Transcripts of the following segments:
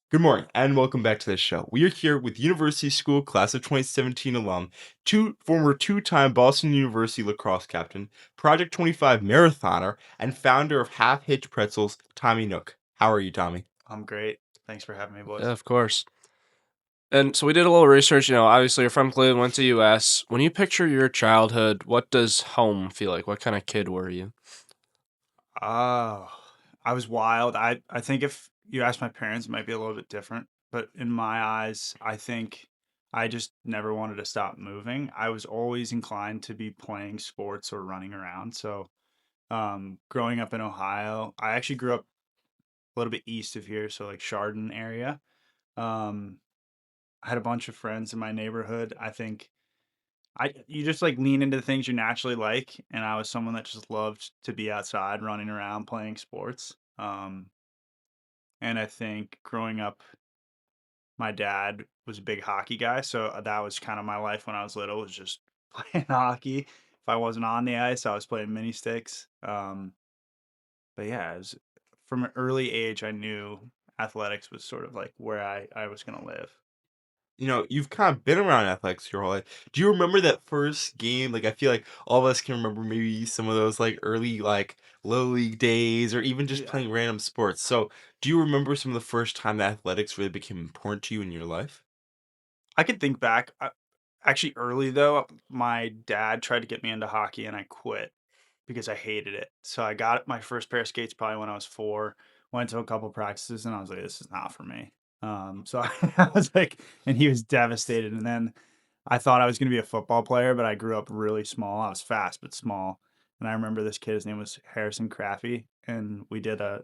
Good morning and welcome back to the show. We are here with University School Class of 2017 alum, former two-time Boston University lacrosse captain, Project 25 marathoner, and founder of Half Hitch Pretzels, Tommy Nook. How are you, Tommy? I'm great. Thanks for having me, Yeah, boys. of course. And so we did a little research. Obviously you're from Cleveland, went to US. When you picture your childhood, what does home feel like? What kind of kid were you? Oh, I was wild. I think if you ask my parents, it might be a little bit different. But in my eyes, I think I just never wanted to stop moving. I was always inclined to be playing sports or running around. So, growing up in Ohio, I actually grew up a little bit east of here, so like Chardon area. Um, I had a bunch of friends in my neighborhood. I think you just like lean into the things you naturally like, and I was someone that just loved to be outside, running around, playing sports. And I think growing up, my dad was a big hockey guy, so that was kind of my life when I was little, was just playing hockey. If I wasn't on the ice, I was playing mini sticks. But yeah, from an early age, I knew athletics was sort of like where I was gonna live. You've kind of been around athletics your whole life. Do you remember that first game? Like, I feel like all of us can remember maybe some of those like early like little league days, or even just Yeah. playing random sports. So, do you remember some of the first time that athletics really became important to you in your life? I could think back. Actually, early though, my dad tried to get me into hockey, and I quit because I hated it. So I got my first pair of skates probably when I was 4. Went to a couple practices, and I was like, "This is not for me." So I was like, and he was devastated. And then I thought I was going to be a football player, but I grew up really small. I was fast but small, and I remember this kid. His name was Harrison Craffy, and we did a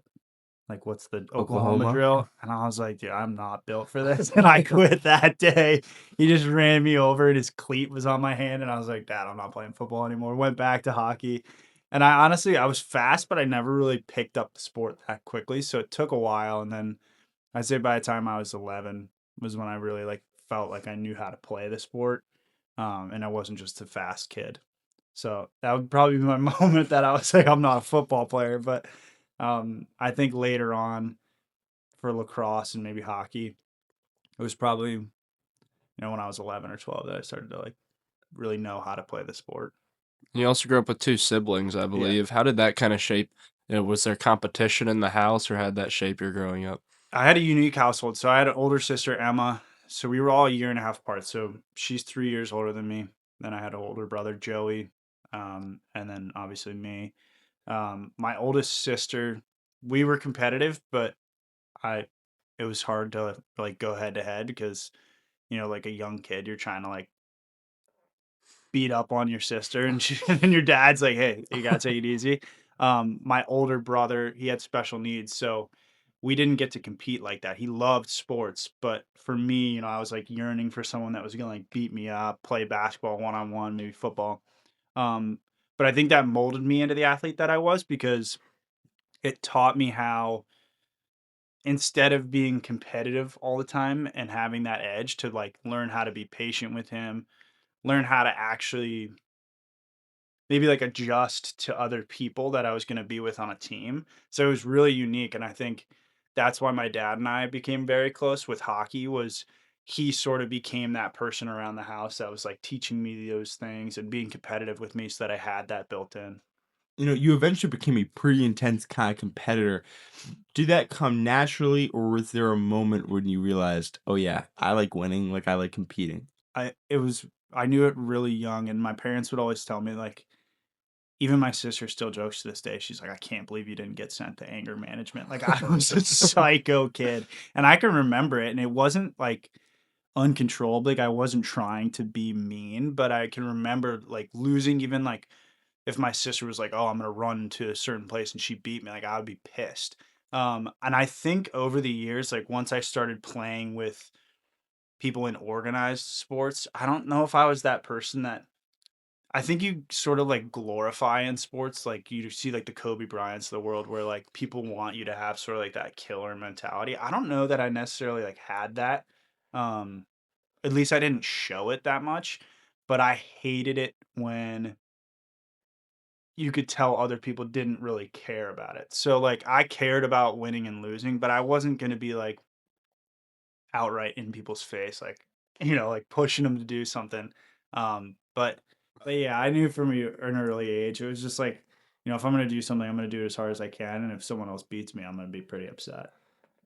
like, what's the Oklahoma Oklahoma? drill? And I was like, dude, I'm not built for this. And I quit that day. He just ran me over and his cleat was on my hand. And I was like, Dad, I'm not playing football anymore. Went back to hockey. And I was fast, but I never really picked up the sport that quickly. So it took a while. And then I'd say by the time I was 11 was when I really like felt like I knew how to play the sport. And I wasn't just a fast kid. So that would probably be my moment that I was like, I'm not a football player. But I think later on for lacrosse and maybe hockey, it was probably, when I was 11 or 12 that I started to like really know how to play the sport. You also grew up with two siblings, I Yeah. believe. How did that kind of shape? Was there competition in the house, or had that shape your growing up? I had a unique household. So I had an older sister, Emma. So we were all a year and a half apart. So she's 3 years older than me. Then I had an older brother, Joey. And then obviously me. My oldest sister, we were competitive, but I, it was hard to like go head to head because, like a young kid, you're trying to like beat up on your sister, and and your dad's like, "Hey, you gotta take it easy." My older brother, he had special needs, so we didn't get to compete like that. He loved sports, but for me, I was like yearning for someone that was gonna like beat me up, play basketball one on one, maybe football. Um, but I think that molded me into the athlete that I was because it taught me how, instead of being competitive all the time and having that edge, to like learn how to be patient with him, learn how to actually maybe like adjust to other people that I was going to be with on a team. So it was really unique, and I think that's why my dad and I became very close with hockey. Was he sort of became that person around the house that was like teaching me those things and being competitive with me so that I had that built in. You eventually became a pretty intense kind of competitor. Did that come naturally, or was there a moment when you realized, oh yeah, I like winning, like I like competing? I knew it really young, and my parents would always tell me like, even my sister still jokes to this day. She's like, "I can't believe you didn't get sent to anger management." Like, I was a psycho kid, and I can remember it, and it wasn't like uncontrollably. Like, I wasn't trying to be mean, but I can remember like losing. Even like if my sister was like, "Oh, I'm gonna run to a certain place," and she beat me, like I would be pissed. And I think over the years, like once I started playing with people in organized sports, I don't know if I was that person that, I think you sort of like glorify in sports, like you see like the Kobe Bryants of the world where like people want you to have sort of like that killer mentality. I don't know that I necessarily like had that. Um, at least I didn't show it that much, but I hated it when you could tell other people didn't really care about it. So like I cared about winning and losing, but I wasn't going to be like outright in people's face, like, like pushing them to do something. But yeah, I knew from an early age, it was just like, if I'm going to do something, I'm going to do it as hard as I can. And if someone else beats me, I'm going to be pretty upset.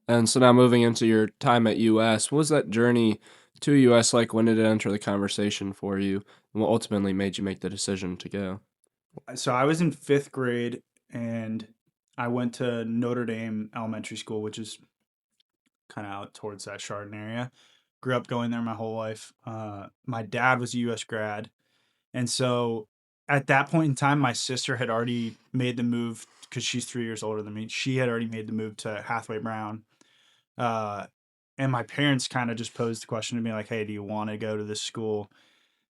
And so now moving into your time at US, what was that journey to US like? When did it enter the conversation for you? And what ultimately made you make the decision to go? So I was in 5th grade and I went to Notre Dame Elementary School, which is kind of out towards that Chardon area. Grew up going there my whole life. My dad was a US grad. And so at that point in time, my sister had already made the move because she's 3 years older than me. She had already made the move to Hathaway Brown. And my parents kind of just posed the question to me like, hey, do you want to go to this school?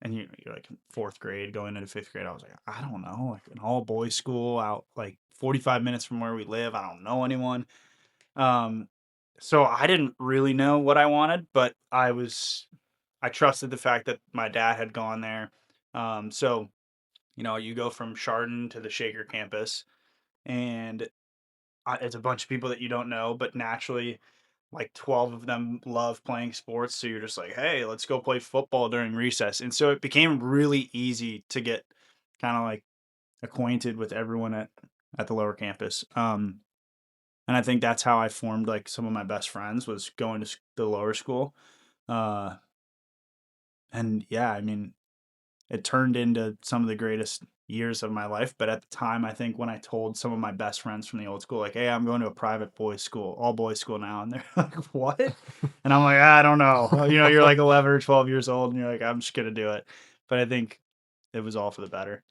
And you're like in 4th grade going into 5th grade. I was like, I don't know, like an all boys school out like 45 minutes from where we live. I don't know anyone. Um, so I didn't really know what I wanted, but I trusted the fact that my dad had gone there. So, you go from Chardon to the Shaker campus and it's a bunch of people that you don't know, but naturally like 12 of them love playing sports. So you're just like, hey, let's go play football during recess. And so it became really easy to get kind of like acquainted with everyone at the lower campus. And I think that's how I formed like some of my best friends was going to the lower school. Uh, and yeah, I mean, it turned into some of the greatest years of my life. But at the time, I think when I told some of my best friends from the old school, like, hey, I'm going to a private boys school, all boys school now. And they're like, what? And I'm like, I don't know. You're like 11 or 12 years old and you're like, I'm just going to do it. But I think it was all for the better.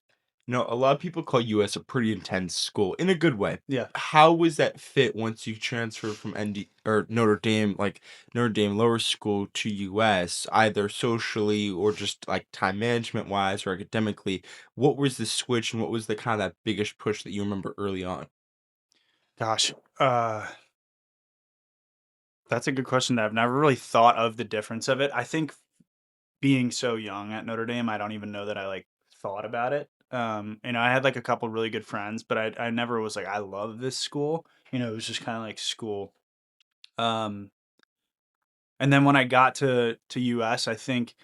A lot of people call US a pretty intense school in a good way. Yeah. How was that fit once you transferred from ND or Notre Dame, like Notre Dame lower school to US, either socially or just like time management wise or academically? What was the switch and what was the kind of that biggest push that you remember early on? Gosh. That's a good question that I've never really thought of the difference of it. I think being so young at Notre Dame, I don't even know that I like thought about it. I had like a couple really good friends, but I never was like, I love this school. It was just kind of like school. Um, and then when I got to US, I think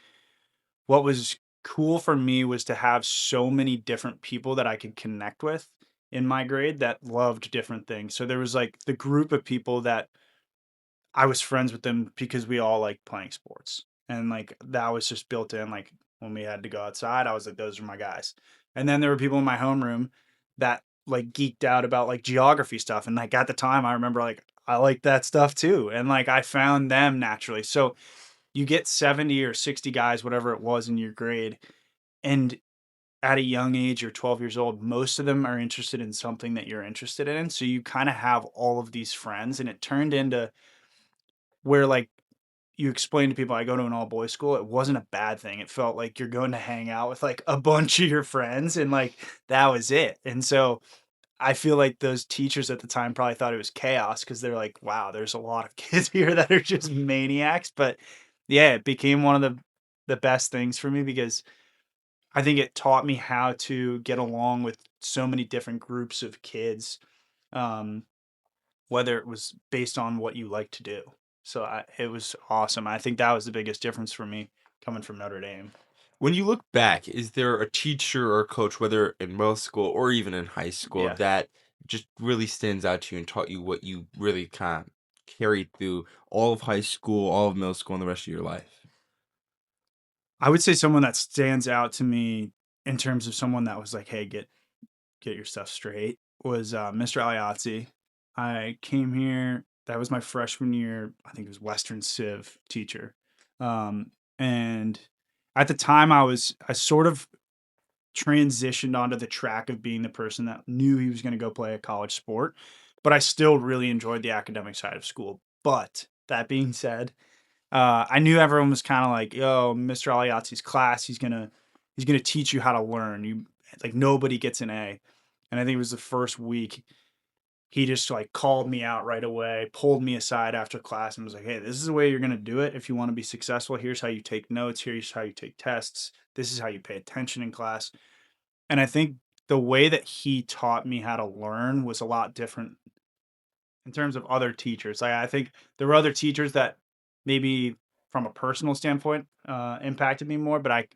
what was cool for me was to have so many different people that I could connect with in my grade that loved different things. So there was like the group of people that I was friends with them because we all liked playing sports. And like that was just built in. Like when we had to go outside, I was like, those are my guys. And then there were people in my homeroom that like geeked out about like geography stuff. And like at the time, I remember like I liked that stuff too. And like I found them naturally. So you get 70 or 60 guys, whatever it was in your grade. And at a young age, you're 12 years old, most of them are interested in something that you're interested in. So you kind of have all of these friends. And it turned into where like you explain to people I go to an all boys school, it wasn't a bad thing. It felt like you're going to hang out with like a bunch of your friends and like that was it. And so I feel like those teachers at the time probably thought it was chaos because they're like, wow, there's a lot of kids here that are just maniacs. But yeah, it became one of the best things for me because I think it taught me how to get along with so many different groups of kids. Um, whether it was based on what you like to do. So it was awesome. I think that was the biggest difference for me coming from Notre Dame. When you look back, is there a teacher or a coach, whether in middle school or even in high school, Yeah. that just really stands out to you and taught you what you really kind of carried through all of high school, all of middle school, and the rest of your life? I would say someone that stands out to me in terms of someone that was like, hey, get your stuff straight was Mr. Aliazzi. I came here, that was my freshman year, I think it was Western Civ teacher. And at the time I sort of transitioned onto the track of being the person that knew he was going to go play a college sport, but I still really enjoyed the academic side of school. But that being said, I knew everyone was kind of like, "Yo, Mr. Aliazzi's class. He's gonna teach you how to learn. You like nobody gets an A." And I think it was the first week he just like called me out right away, pulled me aside after class, and was like, "Hey, this is the way you're gonna do it if you want to be successful. Here's how you take notes. Here's how you take tests. This is how you pay attention in class." And I think the way that he taught me how to learn was a lot different in terms of other teachers. Like I think there were other teachers that, maybe from a personal standpoint impacted me more. But I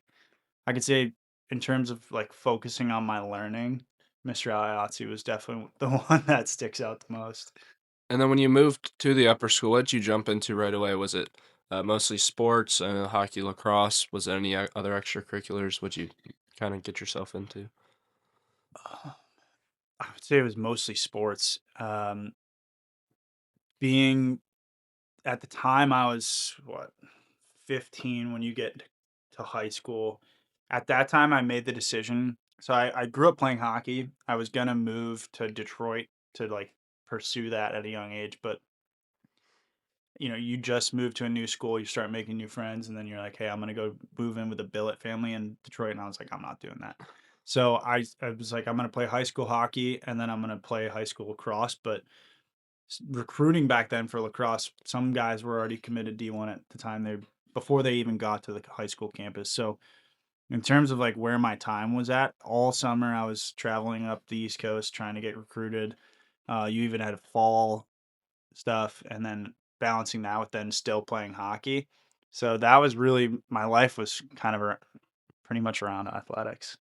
could say in terms of like focusing on my learning, Mr. Aliazzi was definitely the one that sticks out the most. And then when you moved to the upper school, what did you jump into right away? Was it mostly sports, hockey, lacrosse? Was there any other extracurriculars? What you kind of get yourself into? I would say it was mostly sports. Being at the time I was what 15 when you get to high school. At that time, I made the decision. So I grew up playing hockey. I was gonna move to Detroit to like pursue that at a young age, but you just move to a new school, you start making new friends, and then you're like, hey, I'm gonna go move in with a billet family in Detroit, and I was like, I'm not doing that. So I was like, I'm gonna play high school hockey, and then I'm gonna play high school lacrosse. But recruiting back then for lacrosse, some guys were already committed D1 at the time they before they even got to the high school campus. So in terms of like where my time was at, all summer I was traveling up the East Coast trying to get recruited. You even had fall stuff, and then balancing that with then still playing hockey. So that was really my life was kind of pretty much around athletics.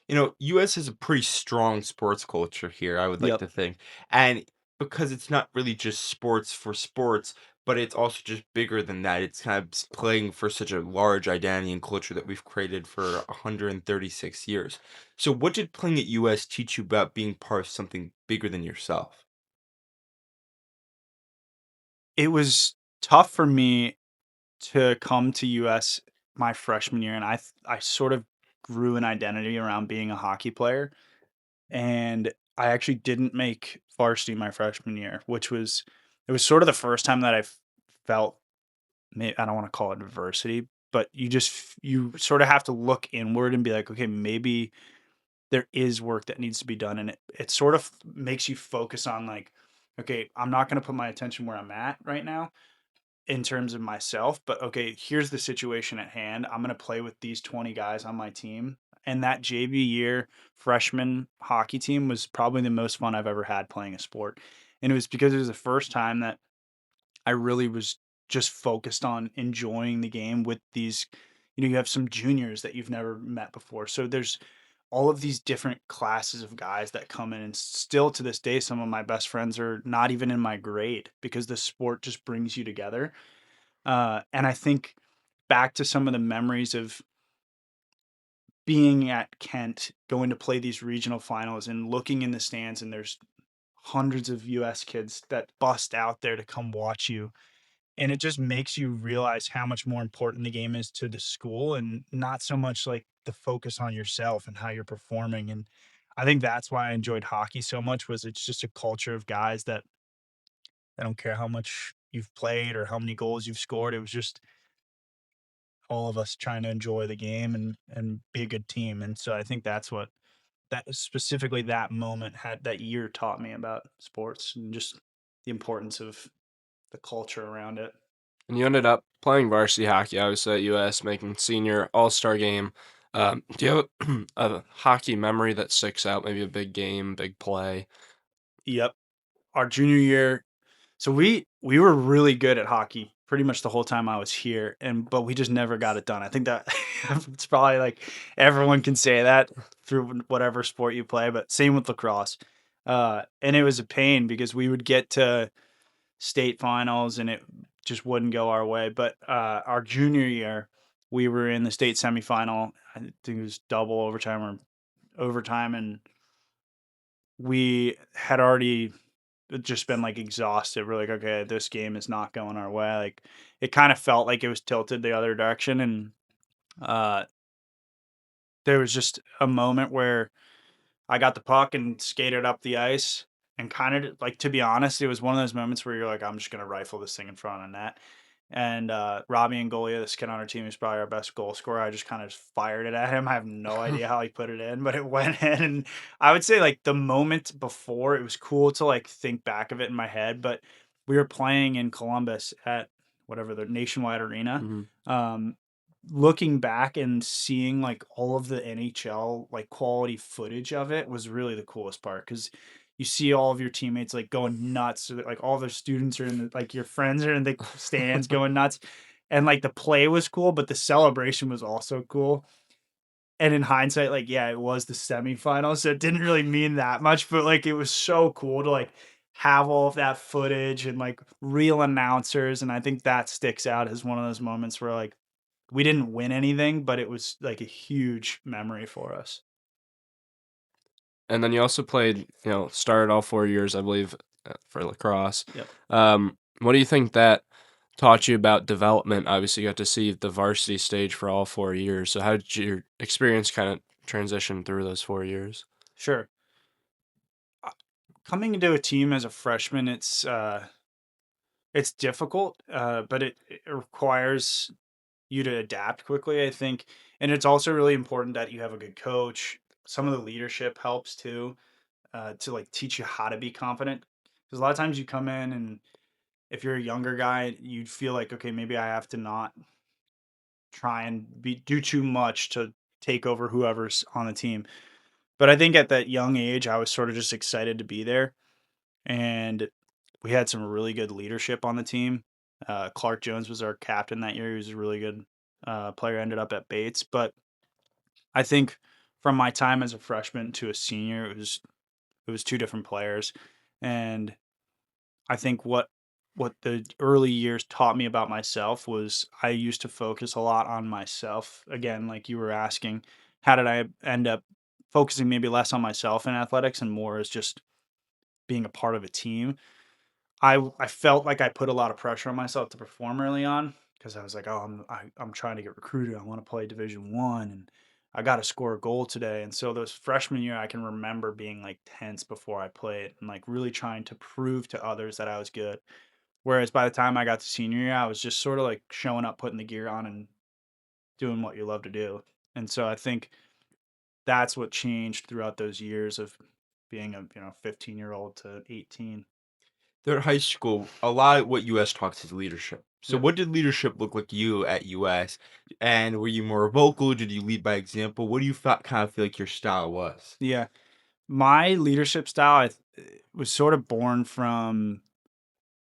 US has a pretty strong sports culture here, I would like Yep. to think. And because it's not really just sports for sports, but it's also just bigger than that. It's kind of playing for such a large identity and culture that we've created for 136 years. So, what did playing at US teach you about being part of something bigger than yourself? It was tough for me to come to US my freshman year, and I sort of grew an identity around being a hockey player, and I actually didn't make varsity my freshman year, which was it was sort of the first time that I felt I don't want to call it adversity, but you sort of have to look inward and be like, okay, maybe there is work that needs to be done, and it sort of makes you focus on like, okay, I'm not going to put my attention where I'm at right now in terms of myself, but okay, here's the situation at hand. I'm going to play with these 20 guys on my team. And that JV year freshman hockey team was probably the most fun I've ever had playing a sport. And it was because it was the first time that I really was just focused on enjoying the game with these, you have some juniors that you've never met before. So there's all of these different classes of guys that come in, and still to this day some of my best friends are not even in my grade because the sport just brings you together. And I think back to some of the memories of being at Kent, going to play these regional finals and looking in the stands, and there's hundreds of US kids that bust out there to come watch you. And it just makes you realize how much more important the game is to the school and not so much like the focus on yourself and how you're performing. And I think that's why I enjoyed hockey so much was it's just a culture of guys that I don't care how much you've played or how many goals you've scored. It was just all of us trying to enjoy the game and be a good team. And so I think that's what that specifically that moment had that year taught me about sports and just the importance of the culture around it. And you ended up playing varsity hockey, obviously at US, making senior all-star game. Do you have a hockey memory that sticks out? Maybe a big game, big play? Yep. Our junior year, so we were really good at hockey pretty much the whole time I was here, and but we just never got it done. I think that it's probably like everyone can say that through whatever sport you play, but same with lacrosse. And it was a pain because we would get to state finals and it just wouldn't go our way. But our junior year, we were in the state semifinal. I think it was double overtime or overtime, and we had already just been like exhausted. We're like, okay, this game is not going our way. Like it kind of felt like it was tilted the other direction. And uh, there was just a moment where I got the puck and skated up the ice. And kind of like, to be honest, it was one of those moments where you're like, I'm just going to rifle this thing in front of net. And Robbie Angolia, this kid on our team, is probably our best goal scorer. I just kind of fired it at him. I have no idea how he put it in, but it went in. And I would say like the moment before, it was cool to like think back of it in my head. But we were playing in Columbus at whatever the Nationwide Arena. Mhm. Um, Looking back and seeing like all of the NHL like quality footage of it was really the coolest part because you see all of your teammates like going nuts. So that, like all their students are in the, like your friends are in the stands going nuts. And like the play was cool, but the celebration was also cool. And in hindsight, like, yeah, it was the semifinals, so it didn't really mean that much, but like it was so cool to like have all of that footage and like real announcers. And I think that sticks out as one of those moments where like we didn't win anything, but it was like a huge memory for us. And then you also played, started all 4 years, I believe, for lacrosse. Yep. What do you think that taught you about development? Obviously, you got to see the varsity stage for all 4 years. So, how did your experience kind of transition through those 4 years? Sure. Coming into a team as a freshman, it's difficult, but it requires you to adapt quickly, I think. And it's also really important that you have a good coach. Some of the leadership helps too, to like teach you how to be confident. Because a lot of times you come in and if you're a younger guy, you'd feel like, okay, maybe I have to not try and do too much to take over whoever's on the team. But I think at that young age, I was sort of just excited to be there. And we had some really good leadership on the team. Clark Jones was our captain that year. He was a really good player, ended up at Bates. But I think from my time as a freshman to a senior, it was two different players. And I think what the early years taught me about myself was I used to focus a lot on myself. Again, like you were asking, how did I end up focusing maybe less on myself in athletics and more as just being a part of a team? I felt like I put a lot of pressure on myself to perform early on because I was like, oh, I'm trying to get recruited. I want to play Division 1, and I got to score a goal today. And so those freshman year, I can remember being like tense before I played and like really trying to prove to others that I was good. Whereas by the time I got to senior year, I was just sort of like showing up, putting the gear on, and doing what you love to do. And so I think that's what changed throughout those years of being a 15-year-old to 18. They're high school. A lot of what US talks is leadership. So, Yeah. what did leadership look like to you at US? And were you more vocal? Did you lead by example? What do you kind of feel like your style was? Yeah. My leadership style was sort of born from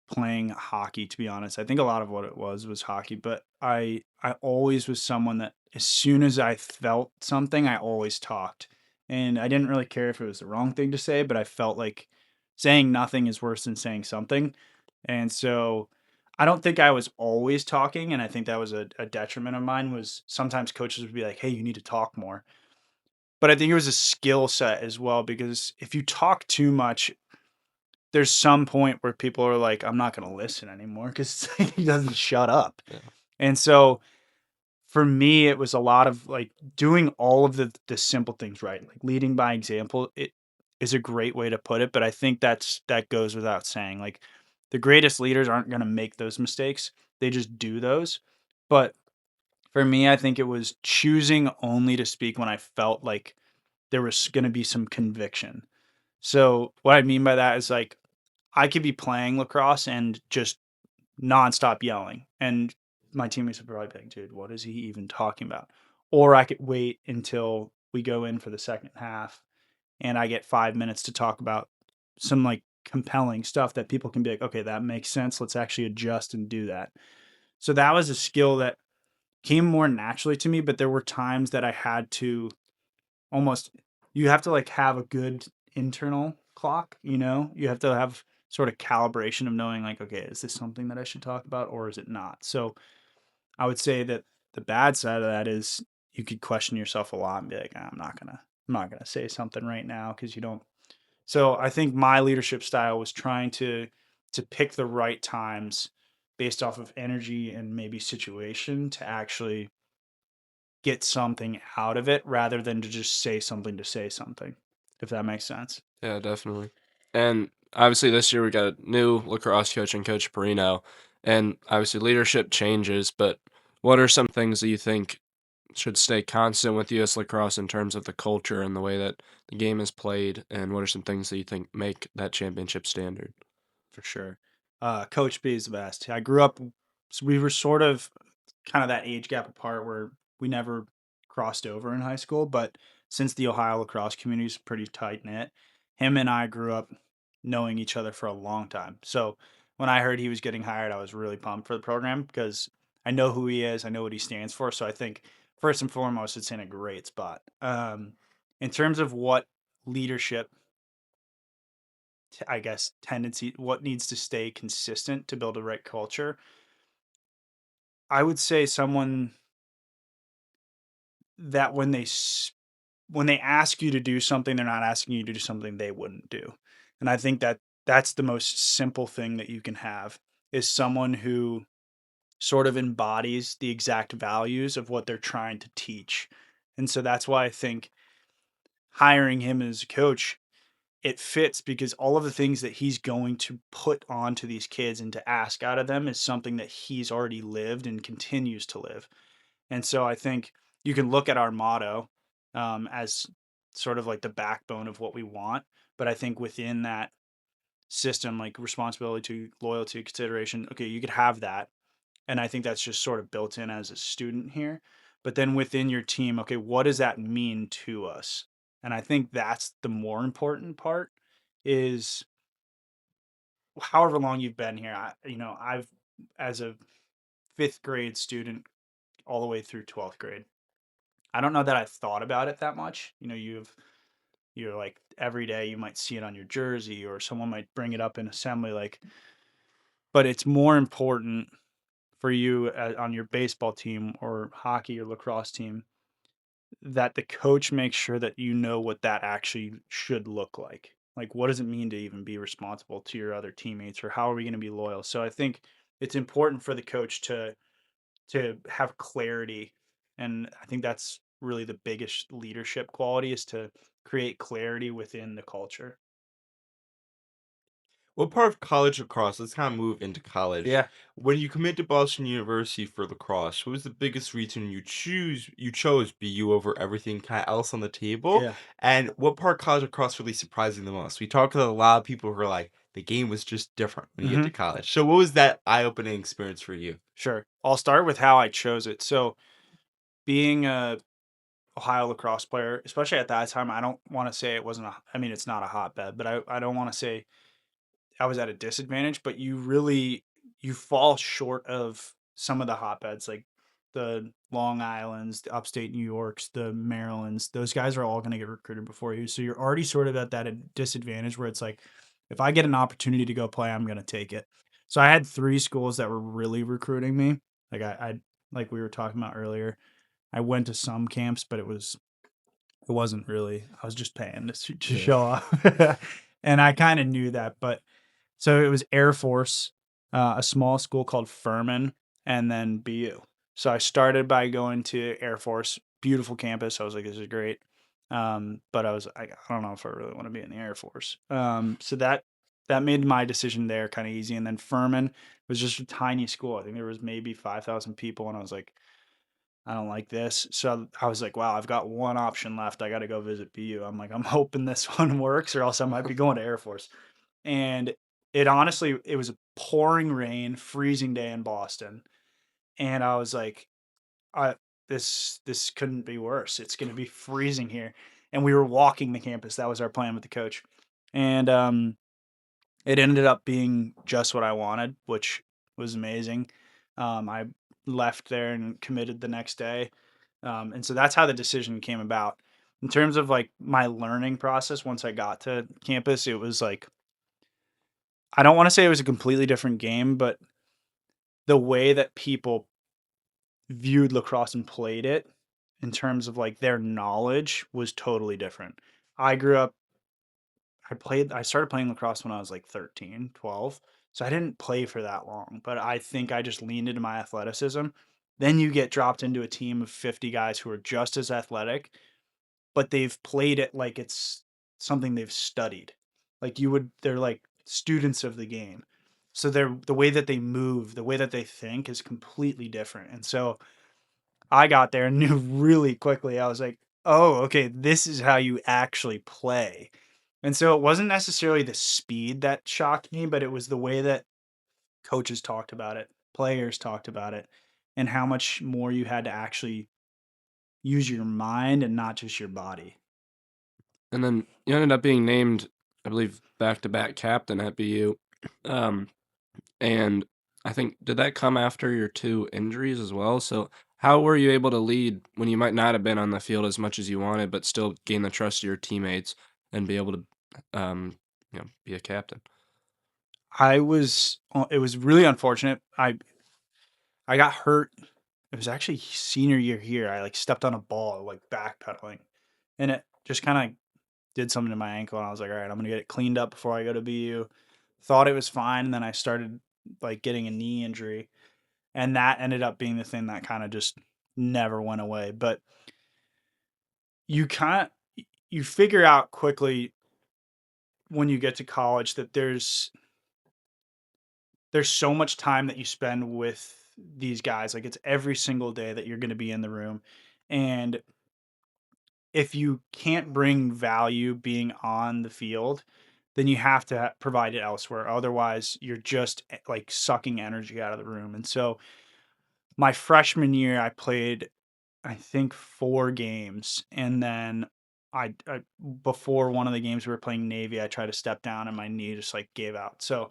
playing hockey, to be honest. I think a lot of what it was hockey, but I always was someone that as soon as I felt something, I always talked. And I didn't really care if it was the wrong thing to say, but I felt like saying nothing is worse than saying something. And so I don't think I was always talking, and I think that was a detriment of mine was sometimes coaches would be like, "Hey, you need to talk more." But I think it was a skill set as well because if you talk too much, there's some point where people are like, I'm not going to listen anymore because he doesn't shut up. Yeah. And so for me, it was a lot of like doing all of the simple things right, like leading by example. It is a great way to put it, but I think that goes without saying. Like the greatest leaders aren't going to make those mistakes; they just do those. But for me, I think it was choosing only to speak when I felt like there was going to be some conviction. So what I mean by that is like I could be playing lacrosse and just nonstop yelling, and my teammates would probably be like, "Dude, what is he even talking about?" Or I could wait until we go in for the second half, and I get 5 minutes to talk about some like compelling stuff that people can be like, "Okay, that makes sense. Let's actually adjust and do that." So that was a skill that came more naturally to me, but there were times that I had to almost you have to like have a good internal clock, you have to have sort of calibration of knowing like, okay, is this something that I should talk about or is it not? So I would say that the bad side of that is you could question yourself a lot and be like, I'm not gonna say something right now because you don't. So I think my leadership style was trying to pick the right times based off of energy and maybe situation to actually get something out of it rather than to just say something, if that makes sense. Yeah, definitely. And obviously, this year we got a new lacrosse coach and Coach Perino. And obviously, leadership changes, but what are some things that you think should stay constant with US lacrosse in terms of the culture and the way that the game is played? And what are some things that you think make that championship standard? For sure. Coach B is the best. I grew up, so we were sort of kind of that age gap apart where we never crossed over in high school, but since the Ohio lacrosse community is pretty tight knit, him and I grew up knowing each other for a long time. So when I heard he was getting hired, I was really pumped for the program because I know who he is, I know what he stands for. So I think first and foremost, it's in a great spot. In terms of what leadership, I guess, tendency, what needs to stay consistent to build a right culture, I would say someone that when they ask you to do something, they're not asking you to do something they wouldn't do. And I think that that's the most simple thing that you can have is someone who sort of embodies the exact values of what they're trying to teach. And so that's why I think hiring him as a coach, it fits because all of the things that he's going to put onto these kids and to ask out of them is something that he's already lived and continues to live. And so I think you can look at our motto as sort of like the backbone of what we want. But I think within that system, like responsibility, loyalty, consideration, okay, you could have that. And I think that's just sort of built in as a student here. But then within your team, okay, what does that mean to us? And I think that's the more important part is however long you've been here. I've, as a fifth grade student all the way through 12th grade, I don't know that I've thought about it that much. You're like every day you might see it on your jersey or someone might bring it up in assembly but it's more important for you on your baseball team or hockey or lacrosse team that the coach makes sure that you know what that actually should look like. Like what does it mean to even be responsible to your other teammates or how are we going to be loyal? So I think it's important for the coach to have clarity. And I think that's really the biggest leadership quality is to create clarity within the culture. What part of college lacrosse? Let's kind of move into college. Yeah. When you commit to Boston University for lacrosse, what was the biggest reason you chose BU over everything kind of else on the table? Yeah. And what part of college lacrosse really surprised you the most? We talked to a lot of people who are like, the game was just different when you get to Hmm. college. So what was that eye-opening experience for you? Sure. I'll start with how I chose it. So being a Ohio lacrosse player, especially at that time, I don't want to say it wasn't I mean, it's not a hotbed, but I don't want to say I was at a disadvantage, but you fall short of some of the hotbeds like the Long Islands, the upstate New Yorks, the Marylands. Those guys are all going to get recruited before you. So you're already sort of at that disadvantage where it's like if I get an opportunity to go play, I'm going to take it. So I had three schools that were really recruiting me. Like I like we were talking about earlier. I went to some camps, but it wasn't really. I was just paying to Yeah. show off. And I kind of knew that, but so it was Air Force, a small school called Furman, and then BU. So I started by going to Air Force, beautiful campus. I was like, this is great. But I don't know if I really want to be in the Air Force. So that made my decision there kind of easy. And then Furman was just a tiny school. I think there was maybe 5,000 people, and I was like, I don't like this. So I was like, wow, I've got one option left. I got to go visit BU. I'm like, I'm hoping this one works, or else I might be going to Air Force. And it was a pouring rain, freezing day in Boston. And I was like, I this couldn't be worse. It's going to be freezing here. And we were walking the campus. That was our plan with the coach. And it ended up being just what I wanted, which was amazing. I left there and committed the next day. And so that's how the decision came about. In terms of like my learning process, once I got to campus, it was like I don't want to say it was a completely different game, but the way that people viewed lacrosse and played it in terms of like their knowledge was totally different. I grew up I started playing lacrosse when I was like 13, 12. So I didn't play for that long, but I think I just leaned into my athleticism. Then you get dropped into a team of 50 guys who are just as athletic, but they've played it like it's something they've studied. They're like students of the game. So the way that they move, the way that they think is completely different. And so I got there and knew really quickly. I was like, "Oh, okay, this is how you actually play." And so it wasn't necessarily the speed that shocked me, but it was the way that coaches talked about it, players talked about it, and how much more you had to actually use your mind and not just your body. And then you ended up being named I believe, back-to-back captain at BU. Um, and I think did that come after your 2 injuries as well? So, how were you able to lead when you might not have been on the field as much as you wanted, but still gain the trust of your teammates and be able to, be a captain? It was really unfortunate. I got hurt. It was actually senior year here. I like stepped on a ball like backpedaling, and it just kind of did something to my ankle. And I was like, all right, I'm gonna get it cleaned up before I go to BU. Thought it was fine, and then I started like getting a knee injury, and that ended up being the thing that kind of just never went away. But you kind of you figure out quickly when you get to college that there's so much time that you spend with these guys. Like it's every single day that you're going to be in the room. And if you can't bring value being on the field, then you have to provide it elsewhere. Otherwise, you're just like sucking energy out of the room. And so my freshman year, I played, I think, 4 games. And then I before one of the games we were playing Navy, I tried to step down and my knee just like gave out. So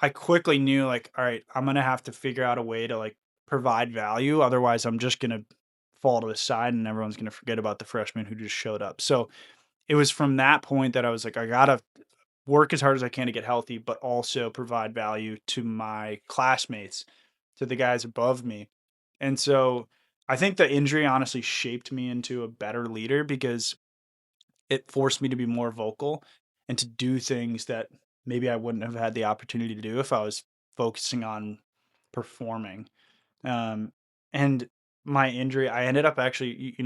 I quickly knew like, all right, I'm gonna have to figure out a way to like provide value. Otherwise, I'm just gonna fall to the side and everyone's gonna forget about the freshman who just showed up. So it was from that point that I was like, I gotta work as hard as I can to get healthy, but also provide value to my classmates, to the guys above me. And so I think the injury honestly shaped me into a better leader because it forced me to be more vocal and to do things that maybe I wouldn't have had the opportunity to do if I was focusing on performing. Um, and my injury, I ended up actually,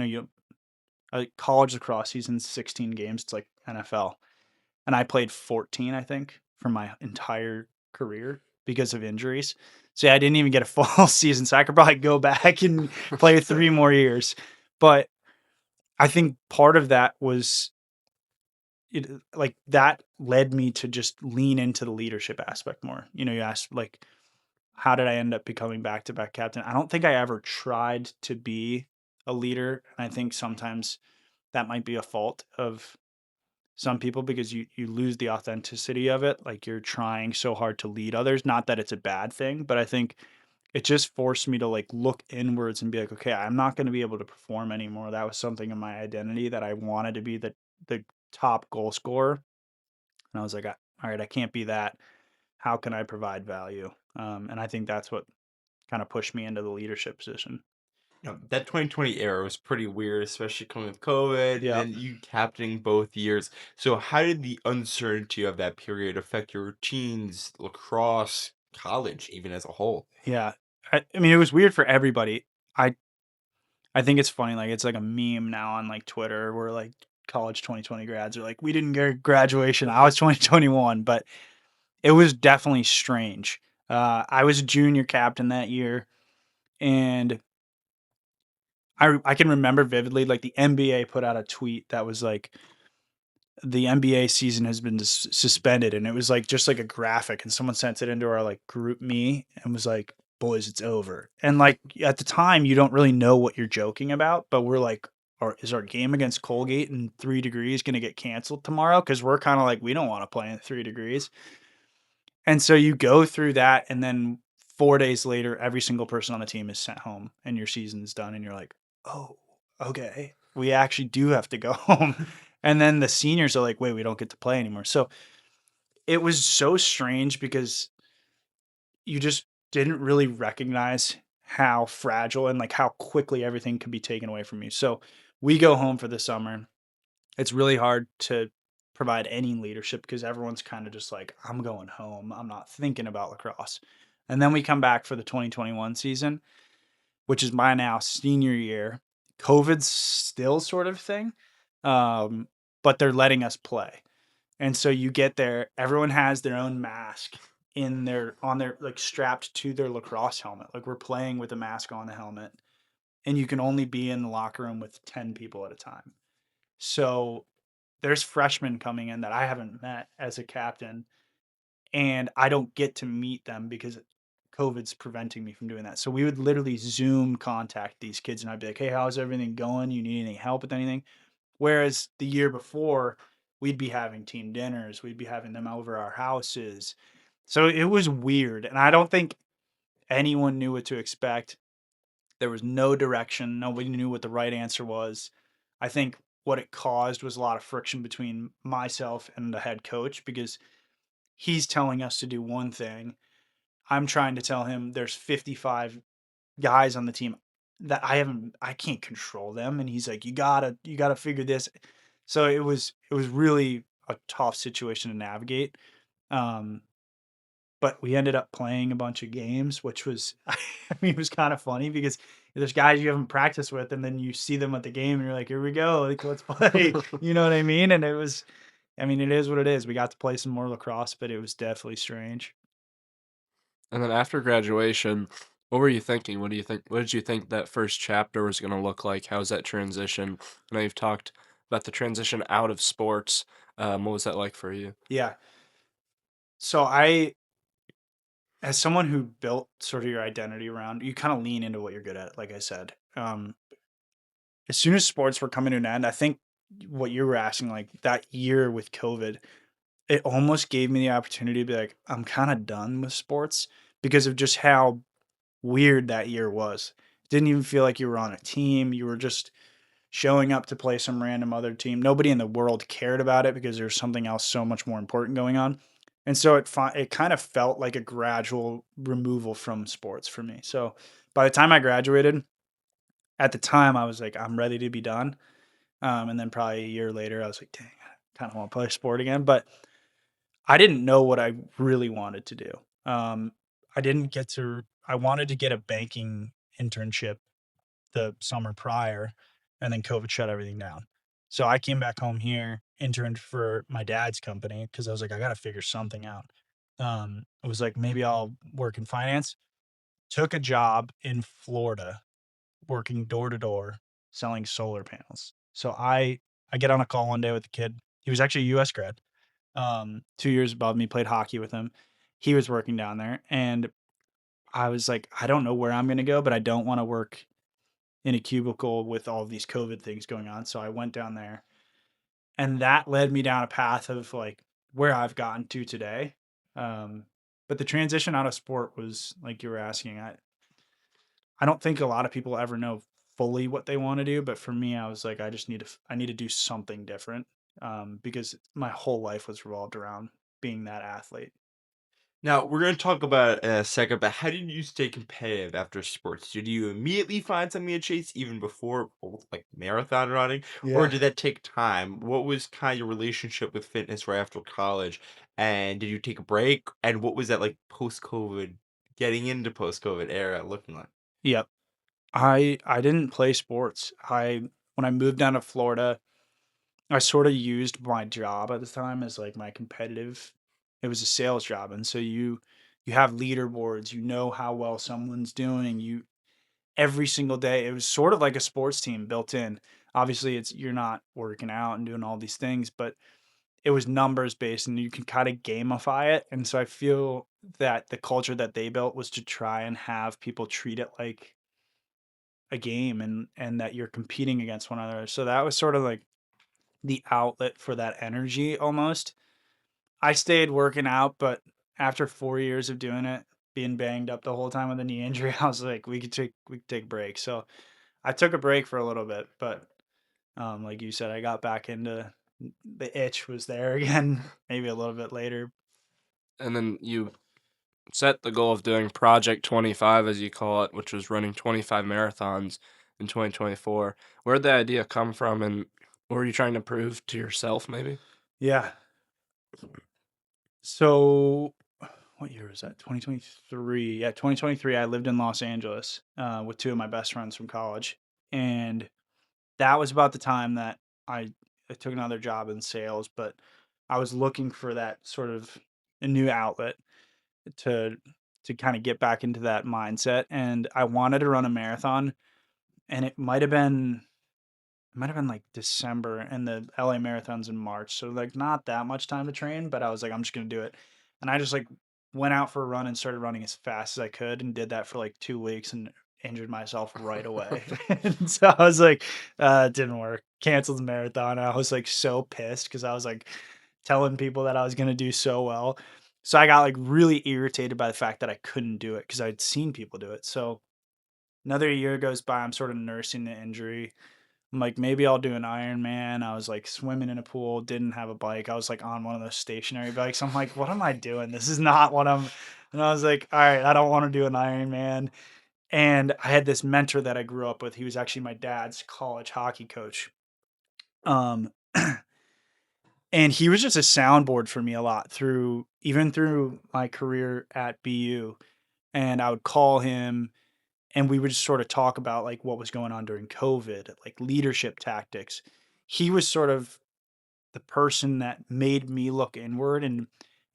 college lacrosse season's 16 games. It's like NFL, and I played 14, I think, for my entire career because of injuries. So yeah, I didn't even get a full season, so I could probably go back and play 3 more years. But I think part of that was like that led me to just lean into the leadership aspect more. You asked like, how did I end up becoming back to back captain? I don't think I ever tried to be a leader. And I think sometimes that might be a fault of some people because you lose the authenticity of it. Like you're trying so hard to lead others. Not that it's a bad thing, but I think it just forced me to like look inwards and be like, okay, I'm not going to be able to perform anymore. That was something in my identity that I wanted to be the top goal scorer. And I was like, all right, I can't be that. How can I provide value? And I think that's what kind of pushed me into the leadership position. That 2020 era was pretty weird, especially coming with COVID and Yeah. then you captaining both years. So, how did the uncertainty of that period affect your routines, lacrosse, college, even as a whole? Yeah. I mean, it was weird for everybody. I I think it's funny, like it's like a meme now on like Twitter where like college 2020 grads are like, we didn't get graduation. I was 2021, but it was definitely strange. I was a junior captain that year, and I can remember vividly like the NBA put out a tweet that was like the NBA season has been suspended, and it was like just like a graphic, and someone sent it into our like group me and was like, boys, it's over. And like at the time you don't really know what you're joking about, but we're like, is our game against Colgate in 3 degrees going to get canceled tomorrow? Because we're kind of like, we don't want to play in 3 degrees. And so you go through that, and then 4 days later every single person on the team is sent home and your season's done, and you're like, oh, okay, we actually do have to go home. And then the seniors are like, wait, we don't get to play anymore. So it was so strange because you just didn't really recognize how fragile and like how quickly everything could be taken away from you. So we go home for the summer. It's really hard to provide any leadership because everyone's kind of just like, I'm going home. I'm not thinking about lacrosse. And then we come back for the 2021 season, which is my now senior year. COVID's still sort of thing, but they're letting us play. And so you get there, everyone has their own mask on their like strapped to their lacrosse helmet. Like we're playing with a mask on the helmet, and you can only be in the locker room with 10 people at a time. So there's freshmen coming in that I haven't met as a captain, and I don't get to meet them because COVID's preventing me from doing that. So we would literally Zoom contact these kids, and I'd be like, hey, how's everything going? You need any help with anything? Whereas the year before, we'd be having team dinners, we'd be having them over our houses. So it was weird, and I don't think anyone knew what to expect. There was no direction. Nobody knew what the right answer was. I think what it caused was a lot of friction between myself and the head coach because he's telling us to do one thing. I'm trying to tell him there's 55 guys on the team that I can't control them. And he's like, you gotta figure this. So it was really a tough situation to navigate. Um, but we ended up playing a bunch of games, which was, I mean, it was kind of funny because there's guys you haven't practiced with, and then you see them at the game, and you're like, "Here we go, like, let's play." You know what I mean? And it was, I mean, it is what it is. We got to play some more lacrosse, but it was definitely strange. And then after graduation, what were you thinking? What did you think that first chapter was gonna look like? How's that transition? I know you've talked about the transition out of sports. What was that like for you? Yeah. So I, as someone who built sort of your identity around, you kind of lean into what you're good at. Like I said, as soon as sports were coming to an end, I think what you were asking, like that year with COVID, it almost gave me the opportunity to be like, I'm kind of done with sports because of just how weird that year was. It didn't even feel like you were on a team. You were just showing up to play some random other team. Nobody in the world cared about it because there's something else so much more important going on. And so it kind of felt like a gradual removal from sports for me. So by the time I graduated, at the time I was like, I'm ready to be done. And then probably a year later, I was like, dang, I kind of want to play sport again. But I didn't know what I really wanted to do. Um, I didn't get to, I wanted to get a banking internship the summer prior, and then COVID shut everything down. So I came back home here, interned for my dad's company because I was like, I got to figure something out. It was like, maybe I'll work in finance. Took a job in Florida working door to door selling solar panels. So I get on a call one day with the kid. He was actually a US grad. 2 years above me, played hockey with him. He was working down there, and I was like, I don't know where I'm gonna go, but I don't want to work in a cubicle with all of these COVID things going on. So I went down there, and that led me down a path of like where I've gotten to today. Um, but the transition out of sport was like you were asking. I don't think a lot of people ever know fully what they want to do, but for me, I was like, I need to do something different, because my whole life was revolved around being that athlete. Now, we're going to talk about it in a second, but how did you stay competitive after sports? Did you immediately find something to chase even before, like marathon running, or Yeah. did that take time? What was kind of your relationship with fitness right after college? And did you take a break? And what was that like post-COVID, getting into post-COVID era looking like? Yep. I didn't play sports. I When I moved down to Florida, I sort of used my job at the time as like my competitive. It was a sales job, and so you have leaderboards. You know how well someone's doing. You every single day. It was sort of like a sports team built in. Obviously, it's you're not working out and doing all these things, but it was numbers based, and you can kind of gamify it. And so I feel that the culture that they built was to try and have people treat it like a game, and that you're competing against one another. So that was sort of like the outlet for that energy almost. I stayed working out, but after 4 years of doing it, being banged up the whole time with a knee injury, I was like, we could take breaks. So I took a break for a little bit, but like you said, I got back into the itch was there again, maybe a little bit later. And then you set the goal of doing Project 25, as you call it, which was running 25 marathons in 2024. Where'd the idea come from, and what were you trying to prove to yourself, maybe? Yeah. So what year was that? 2023. Yeah, 2023. I lived in Los Angeles with two of my best friends from college, and that was about the time that I took another job in sales, but I was looking for that sort of a new outlet to to kind of get back into that mindset, and I wanted to run a marathon, and it might have been like December, and the LA marathon's in March, so like not that much time to train, but I was like, I'm just gonna do it, and I just like went out for a run and started running as fast as I could, and did that for like 2 weeks, and injured myself right away. And so I was like, it didn't work. canceled the marathon. I was like so pissed because I was like telling people that I was gonna do so well. So I got like really irritated by the fact that I couldn't do it because I'd seen people do it. So another year goes by. I'm sort of nursing the injury. I'm like, maybe I'll do an Ironman. I was like swimming in a pool, didn't have a bike. I was like on one of those stationary bikes. I'm like, what am I doing? This is not what I'm. And I was like, all right, I don't want to do an Ironman. And I had this mentor that I grew up with. He was actually my dad's college hockey coach. Um, and he was just a soundboard for me a lot through even through my career at BU. And I would call him and we would just sort of talk about like what was going on during COVID, like leadership tactics. He was sort of the person that made me look inward and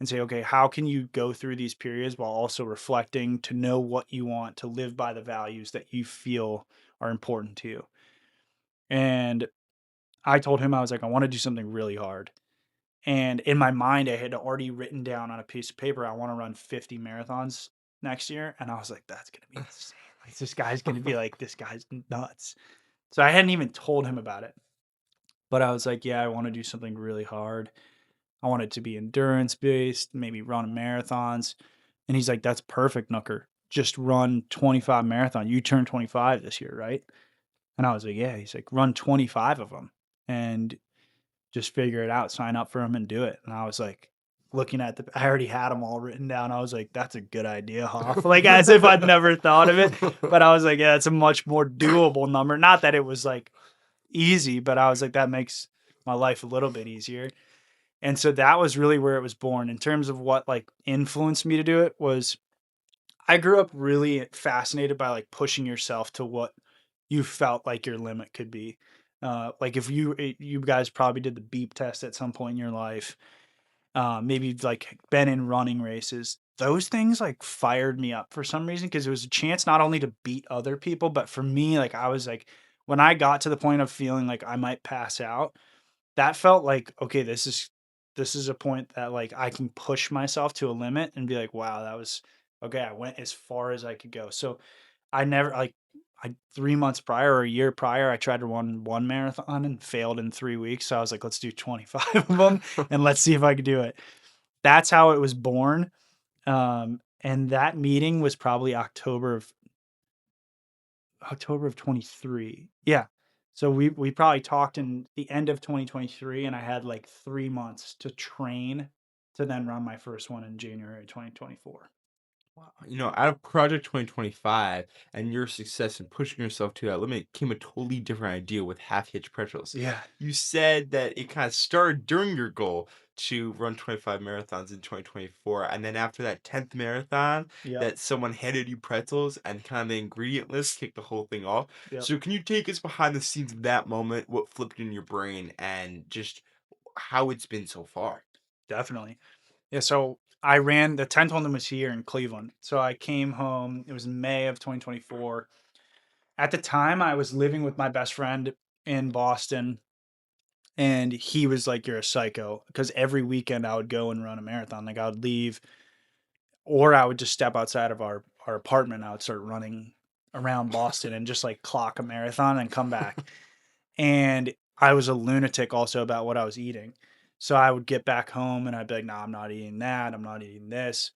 say, okay, how can you go through these periods while also reflecting to know what you want, to live by the values that you feel are important to you. And I told him, I was like, I want to do something really hard. And in my mind, I had already written down on a piece of paper, I want to run 50 marathons next year. And I was like, that's going to be insane. Like, this guy's going to be like, this guy's nuts. So I hadn't even told him about it. But I was like, yeah, I want to do something really hard. I want it to be endurance based, maybe run marathons. And he's like, that's perfect, Nooker. Just run 25 marathon. You turned 25 this year, right? And I was like, yeah. He's like, run 25 of them and just figure it out, sign up for them and do it. And I was like, looking at I already had them all written down. I was like, that's a good idea, Hoff. Like, as if I'd never thought of it. But I was like, yeah, it's a much more doable number. Not that it was like easy, but I was like, that makes my life a little bit easier. And so that was really where it was born. In terms of what like influenced me to do it was I grew up really fascinated by like pushing yourself to what you felt like your limit could be. Like if you guys probably did the beep test at some point in your life, maybe like been in running races. Those things like fired me up for some reason because it was a chance not only to beat other people, but for me, like I was like when I got to the point of feeling like I might pass out, that felt like, okay, this is a point that like I can push myself to a limit and be like, wow, that was okay. I went as far as I could go. So I never like I 3 months prior or a year prior, I tried to run one marathon and failed in 3 weeks. So I was like, let's do 25 of them and let's see if I could do it. That's how it was born. And that meeting was probably October of 23. Yeah. So we probably talked in the end of 2023 and I had like 3 months to train to then run my first one in January 2024. Wow. Out of Project 2025 and your success in pushing yourself to that limit came a totally different idea with Half Hitch Pretzels. Yeah. You said that it kind of started during your goal to run 25 marathons in 2024. And then after that 10th marathon, Yep. that someone handed you pretzels and kind of the ingredient list kicked the whole thing off. Yep. So can you take us behind the scenes of that moment, what flipped in your brain, and just how it's been so far? Definitely. Yeah, so I ran the 10th one was here in Cleveland. So I came home, it was May of 2024. At the time, I was living with my best friend in Boston, and he was like, you're a psycho. Because every weekend I would go and run a marathon. Like I would leave, or I would just step outside of our apartment. I would start running around Boston and just like clock a marathon and come back. And I was a lunatic also about what I was eating. So I would get back home and I'd be like, nah, I'm not eating that. I'm not eating this.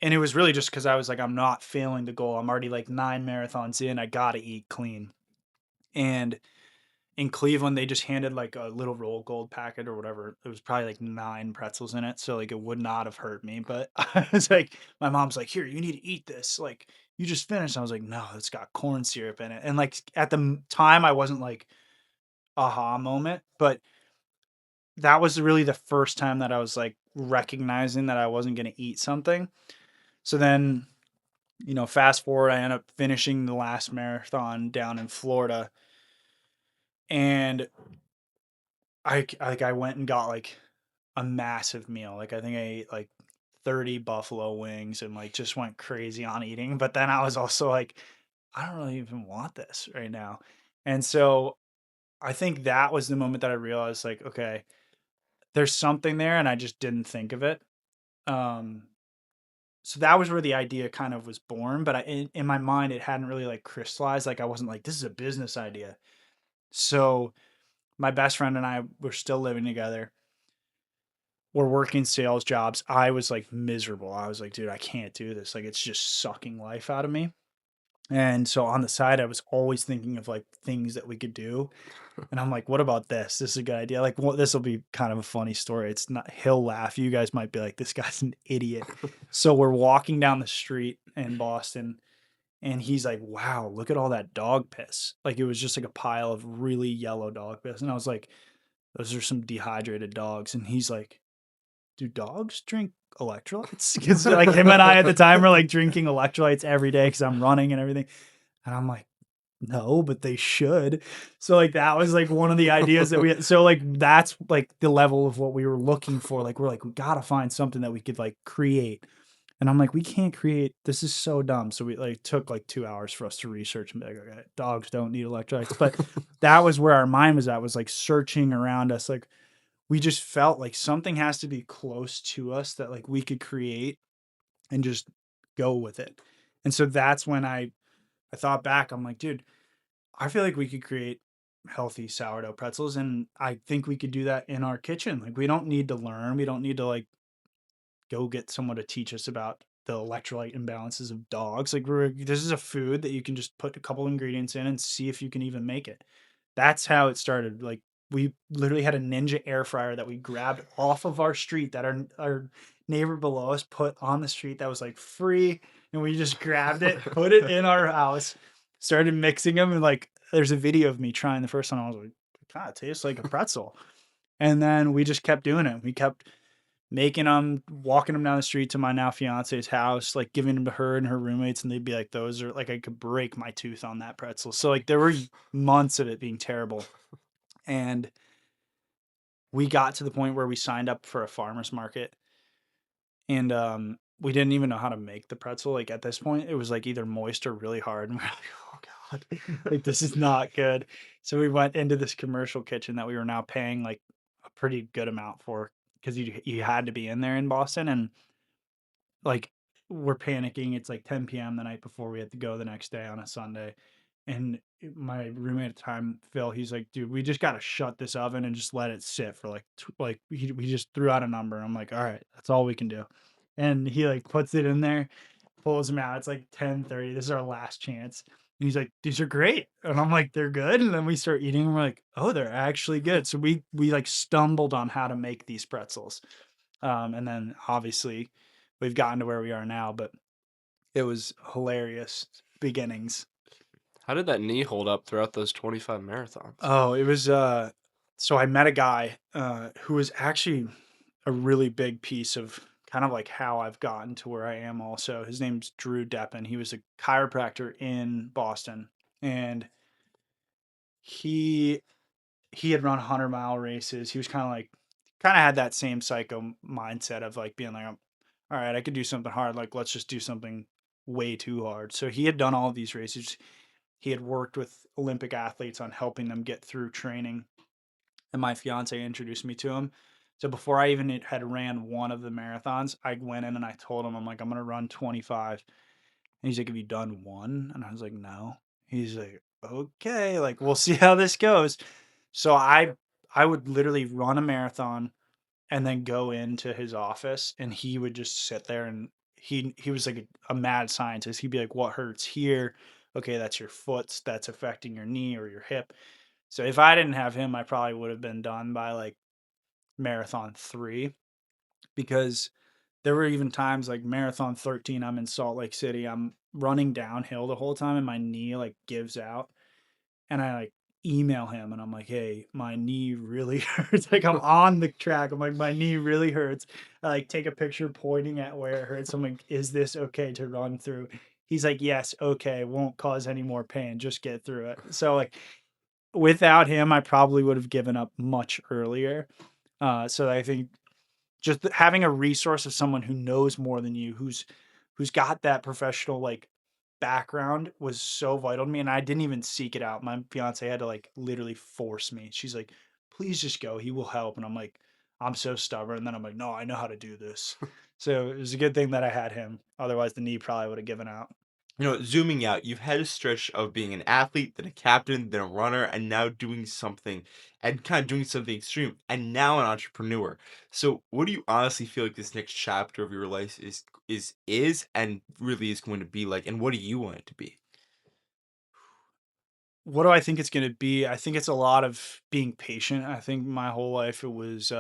And it was really just because I was like, I'm not failing the goal. I'm already like 9 marathons in. I got to eat clean. And in Cleveland, they just handed like a little roll gold packet or whatever. It was probably like 9 pretzels in it. So like it would not have hurt me. But I was like, my mom's like, here, you need to eat this. Like you just finished. I was like, no, it's got corn syrup in it. And like at the time, I wasn't like, aha moment, but that was really the first time that I was like recognizing that I wasn't going to eat something. So then, fast forward, I end up finishing the last marathon down in Florida, and I went and got like a massive meal. Like I think I ate like 30 buffalo wings and like just went crazy on eating. But then I was also like, I don't really even want this right now. And so I think that was the moment that I realized like, okay, there's something there and I just didn't think of it. Um, so that was where the idea kind of was born, but in my mind, it hadn't really like crystallized. Like I wasn't like, this is a business idea. So my best friend and I were still living together. We're working sales jobs. I was like miserable. I was like, dude, I can't do this. Like, it's just sucking life out of me. And so on the side, I was always thinking of like things that we could do. And I'm like, what about this? This is a good idea. Like, this will be kind of a funny story. It's not, he'll laugh. You guys might be like, this guy's an idiot. So we're walking down the street in Boston, and he's like, wow, look at all that dog piss. Like, it was just like a pile of really yellow dog piss. And I was like, those are some dehydrated dogs. And he's like, do dogs drink electrolytes? Because like him and I at the time were like drinking electrolytes every day because I'm running and everything. And I'm like, no, but they should. So like that was like one of the ideas that we had. So like that's like the level of what we were looking for. Like we're like, we gotta find something that we could like create. And I'm like, we can't create, this is so dumb. So we like took like 2 hours for us to research and be like, okay, dogs don't need electrolytes. But that was where our mind was at, was like searching around us. Like we just felt like something has to be close to us that like we could create and just go with it. And so that's when I thought back, I'm like, dude, I feel like we could create healthy sourdough pretzels, and I think we could do that in our kitchen. Like we don't need to learn, we don't need to like go get someone to teach us about the electrolyte imbalances of dogs. Like this is a food that you can just put a couple ingredients in and see if you can even make it. That's how it started. Like we literally had a Ninja air fryer that we grabbed off of our street that our neighbor below us put on the street that was like free, and we just grabbed it, put it in our house, started mixing them, and like there's a video of me trying the first one. I was like, it kind of tastes like a pretzel. And then we just kept doing it. We kept making them, walking them down the street to my now fiance's house, like giving them to her and her roommates, and they'd be like, those are like, I could break my tooth on that pretzel. So like there were months of it being terrible. And we got to the point where we signed up for a farmer's market, and we didn't even know how to make the pretzel. Like at this point, it was like either moist or really hard. And we're like, oh God, like this is not good. So we went into this commercial kitchen that we were now paying like a pretty good amount for, because you had to be in there in Boston. And like we're panicking. It's like 10 p.m. the night before we had to go the next day on a Sunday. And my roommate at the time, Phil, he's like, dude, we just got to shut this oven and just let it sit for like, like we just threw out a number. I'm like, all right, that's all we can do. And he like puts it in there, pulls them out. It's like 10:30. This is our last chance. And he's like, these are great. And I'm like, they're good. And then we start eating. And we're like, oh, they're actually good. So we like stumbled on how to make these pretzels. And then obviously we've gotten to where we are now, but it was hilarious beginnings. How did that knee hold up throughout those 25 marathons? Oh, it was so I met a guy who was actually a really big piece of kind of like how I've gotten to where I am also. His name's Drew Deppen. He was a chiropractor in Boston, and he had run 100-mile races. He was kind of had that same psycho mindset of like being like, all right, I could do something hard. Like, let's just do something way too hard. So he had done all of these races. He had worked with Olympic athletes on helping them get through training. And my fiance introduced me to him. So before I even had ran one of the marathons, I went in and I told him, I'm like, I'm going to run 25. And he's like, have you done one? And I was like, no. He's like, okay, like, we'll see how this goes. So I would literally run a marathon and then go into his office, and he would just sit there, and he was like a mad scientist. He'd be like, what hurts here? Okay, that's your foot, that's affecting your knee or your hip. So if I didn't have him, I probably would have been done by like marathon 3, because there were even times like marathon 13, I'm in Salt Lake City, I'm running downhill the whole time and my knee like gives out, and I like email him and I'm like, hey, my knee really hurts. Like I'm on the track. I'm like, my knee really hurts. I like take a picture pointing at where it hurts. I'm like, is this okay to run through? He's like, yes, okay, won't cause any more pain. Just get through it. So like without him, I probably would have given up much earlier. So I think just having a resource of someone who knows more than you, who's got that professional like background, was so vital to me. And I didn't even seek it out. My fiance had to like literally force me. She's like, please just go, he will help. And I'm like, I'm so stubborn. And then I'm like, no, I know how to do this. So it was a good thing that I had him. Otherwise the knee probably would have given out. Zooming out, you've had a stretch of being an athlete, then a captain, then a runner, and now doing something and kind of doing something extreme, and now an entrepreneur. So, what do you honestly feel like this next chapter of your life is and really is going to be like, and what do you want it to be? What do I think it's going to be? I think it's a lot of being patient. I think my whole life it was,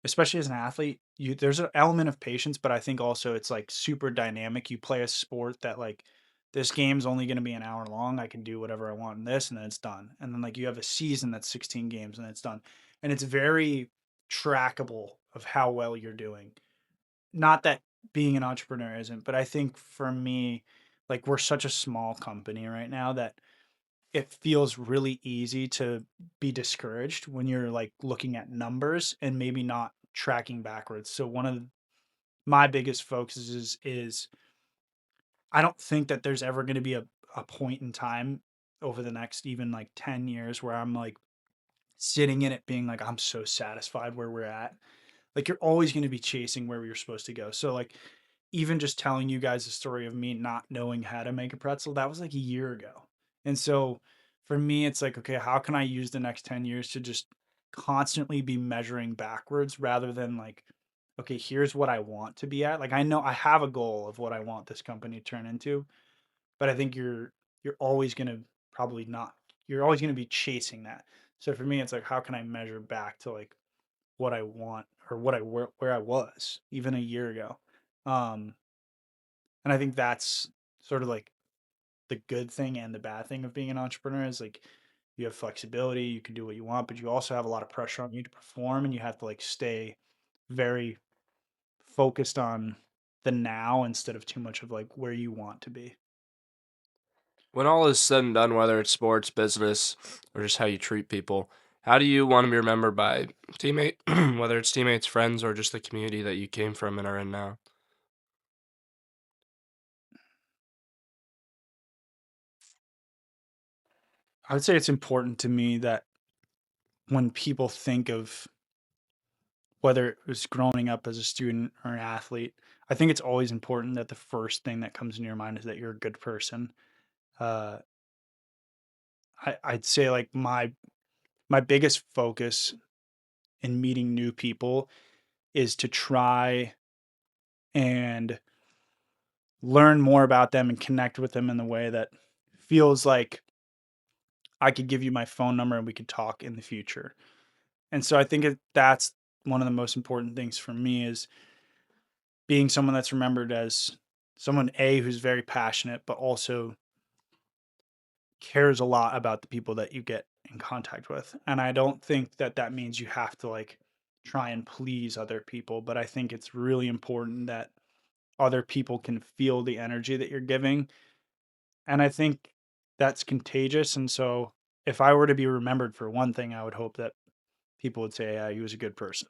especially as an athlete, there's an element of patience, but I think also it's like super dynamic. You play a sport that like this game's only going to be an hour long. I can do whatever I want in this, and then it's done. And then like you have a season that's 16 games, and it's done. And it's very trackable of how well you're doing. Not that being an entrepreneur isn't, but I think for me, like we're such a small company right now that it feels really easy to be discouraged when you're like looking at numbers and maybe not tracking backwards. So one of my biggest focuses is I don't think that there's ever going to be a point in time over the next even like 10 years where I'm like sitting in it being like I'm so satisfied where we're at. Like you're always going to be chasing where you're supposed to go. So like even just telling you guys the story of me not knowing how to make a pretzel, that was like a year ago. And so for me, it's like, okay, how can I use the next 10 years to just constantly be measuring backwards rather than like, okay, here's what I want to be at. Like I know I have a goal of what I want this company to turn into, but I think you're always gonna probably not you're always gonna be chasing that. So for me, it's like, how can I measure back to like what I want or where I was even a year ago? Um, and I think that's sort of like the good thing and the bad thing of being an entrepreneur is like you have flexibility, you can do what you want, but you also have a lot of pressure on you to perform and you have to like stay very focused on the now instead of too much of like where you want to be. When all is said and done, whether it's sports, business, or just how you treat people, how do you want to be remembered by teammate, whether it's teammates, friends, or just the community that you came from and are in now? I would say it's important to me that when people think of whether it was growing up as a student or an athlete, I think it's always important that the first thing that comes in your mind is that you're a good person. Uh, I'd say like my biggest focus in meeting new people is to try and learn more about them and connect with them in the way that feels like I could give you my phone number and we could talk in the future. And so I think that's one of the most important things for me is being someone that's remembered as someone A who's very passionate but also cares a lot about the people that you get in contact with. And I don't think that that means you have to like try and please other people, but I think it's really important that other people can feel the energy that you're giving. And I think that's contagious. And so if I were to be remembered for one thing, I would hope that people would say, yeah, he was a good person.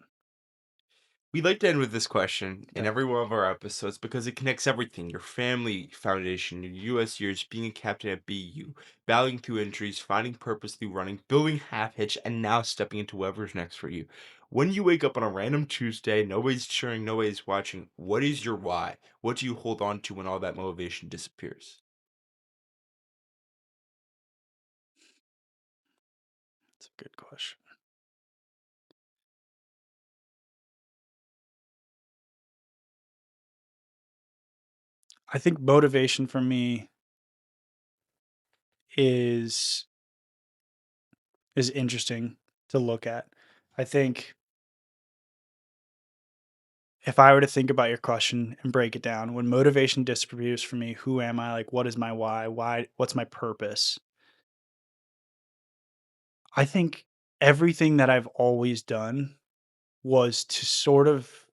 We like to end with this question in Okay. every one of our episodes because it connects everything: your family foundation, your US years, being a captain at BU, battling through injuries, finding purpose through running, building half hitch, and now stepping into whatever's next for you. When you wake up on a random Tuesday, nobody's cheering, nobody's watching, what is your why? What do you hold on to when all that motivation disappears? That's a good question. I think motivation for me is is interesting to look at. I think if I were to think about your question and break it down, when motivation disappears for me, who am I? Like, what is my why? What's my purpose? I think everything that I've always done was to sort of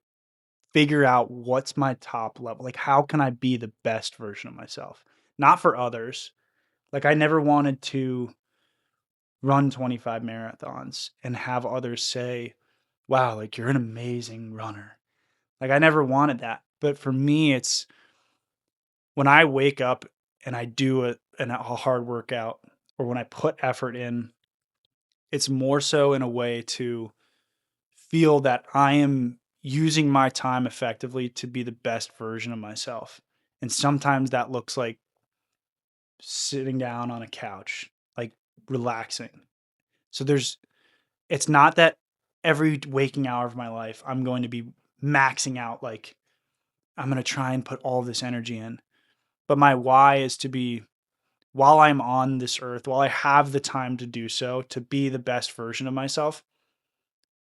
figure out what's my top level. Like, how can I be the best version of myself? Not for others. Like, I never wanted to run 25 marathons and have others say, wow, like, you're an amazing runner. Like, I never wanted that. But for me, it's when I wake up and I do a hard workout or when I put effort in, it's more so in a way to feel that I am using my time effectively to be the best version of myself. And sometimes that looks like sitting down on a couch, like relaxing. So it's not that every waking hour of my life I'm going to be maxing out, like I'm going to try and put all this energy in. But my why is to be, while I'm on this earth, while I have the time to do so, to be the best version of myself.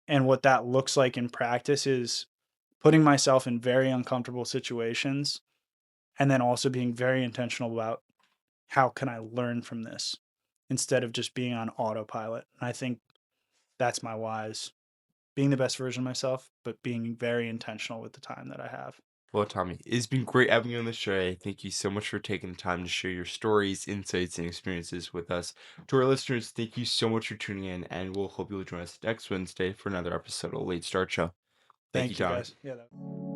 And what that looks like in practice is putting myself in very uncomfortable situations and then also being very intentional about how can I learn from this instead of just being on autopilot. And I think that's my whys, being the best version of myself, but being very intentional with the time that I have. Well, Tommy, it's been great having you on the show. Thank you so much for taking the time to share your stories, insights, and experiences with us. To our listeners, thank you so much for tuning in, and we'll hope you'll join us next Wednesday for another episode of Late Start Show. Thank you, Thank you Tommy. guys. Yeah.